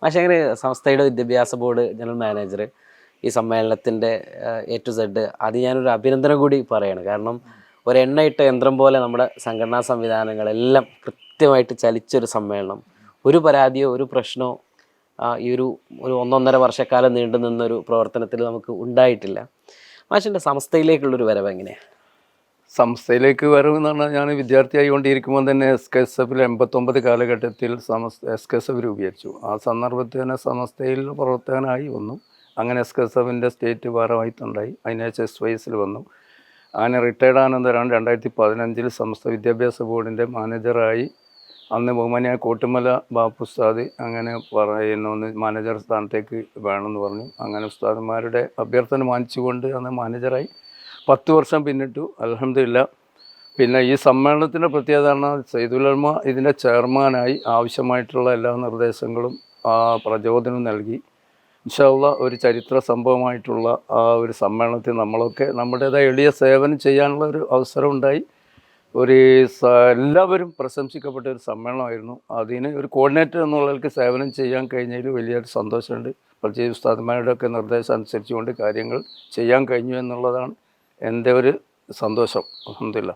പക്ഷേ അങ്ങനെ സംസ്ഥയുടെ വിദ്യാഭ്യാസ ബോർഡ് ജനറൽ മാനേജർ ഈ സമ്മേളനത്തിൻ്റെ A to Z അത് ഞാനൊരു അഭിനന്ദനം കൂടി പറയാണ്. കാരണം ഒരു എണ്ണയിട്ട യന്ത്രം പോലെ നമ്മുടെ സംഘടനാ സംവിധാനങ്ങളെല്ലാം കൃത്യമായിട്ട് ചലിച്ചൊരു സമ്മേളനം. ഒരു പരാതിയോ ഒരു പ്രശ്നമോ ഈ ഒരു 1.5 വർഷക്കാലം നീണ്ടു നിന്നൊരു പ്രവർത്തനത്തിൽ നമുക്ക് ഉണ്ടായിട്ടില്ല. മാഷിൻ്റെ സംസ്ഥയിലേക്കുള്ളൊരു വരവ് എങ്ങനെയാണ്? സംസ്ഥയിലേക്ക് വരവെന്ന് പറഞ്ഞാൽ ഞാൻ വിദ്യാർത്ഥിയായിക്കൊണ്ടിരിക്കുമ്പോൾ തന്നെ SKSF 89 കാലഘട്ടത്തിൽ SKSF രൂപീകരിച്ചു. ആ സന്ദർഭത്തിൽ തന്നെ സംസ്ഥയിൽ പ്രവർത്തകനായി വന്നു. അങ്ങനെ SKSFൻ്റെ സ്റ്റേറ്റ് ഭാരവാഹിത്വമുണ്ടായി. അതിനുശേഷം SYSൽ വന്നു. അങ്ങനെ റിട്ടയർഡ് ആനന്തരമാണ് 2015 സംസ്ഥ വിദ്യാഭ്യാസ ബോർഡിൻ്റെ മാനേജറായി. അന്ന് ബഹുമാനിയായ കോട്ടുമല ബാപ്പു ഉസ്താദ് അങ്ങനെ പറയുന്ന ഒന്ന് മാനേജർ സ്ഥാനത്തേക്ക് വേണമെന്ന് പറഞ്ഞു. അങ്ങനെ ഉസ്താദന്മാരുടെ അഭ്യർത്ഥന മാനിച്ചുകൊണ്ട് അന്ന് മാനേജറായി 10 വർഷം പിന്നിട്ടു. അൽഹംദുലില്ലാ. പിന്നെ ഈ സമ്മേളനത്തിൻ്റെ പ്രത്യേകത സയ്യിദുൽ ഇതിൻ്റെ ചെയർമാനായി ആവശ്യമായിട്ടുള്ള എല്ലാ നിർദ്ദേശങ്ങളും പ്രചോദനം നൽകി. ഇൻഷാ അല്ലാഹ് ഒരു ചരിത്ര സംഭവമായിട്ടുള്ള ആ ഒരു സമ്മേളനത്തിൽ നമ്മളൊക്കെ നമ്മുടേതായ എളിയ സേവനം ചെയ്യാനുള്ള ഒരു അവസരം ഉണ്ടായി. എല്ലാവരും പ്രശംസിക്കപ്പെട്ട ഒരു സമ്മേളനമായിരുന്നു. അതിന് ഒരു കോർഡിനേറ്റർ എന്നുള്ളവർക്ക് സേവനം ചെയ്യാൻ കഴിഞ്ഞതിൽ വലിയൊരു സന്തോഷമുണ്ട്. പ്രത്യേകിച്ച് ഉസ്താദന്മാരുടെ ഒക്കെ നിർദ്ദേശം അനുസരിച്ചുകൊണ്ട് കാര്യങ്ങൾ ചെയ്യാൻ കഴിഞ്ഞു എന്നുള്ളതാണ് എൻ്റെ ഒരു സന്തോഷം. അൽഹംദുലില്ലാ.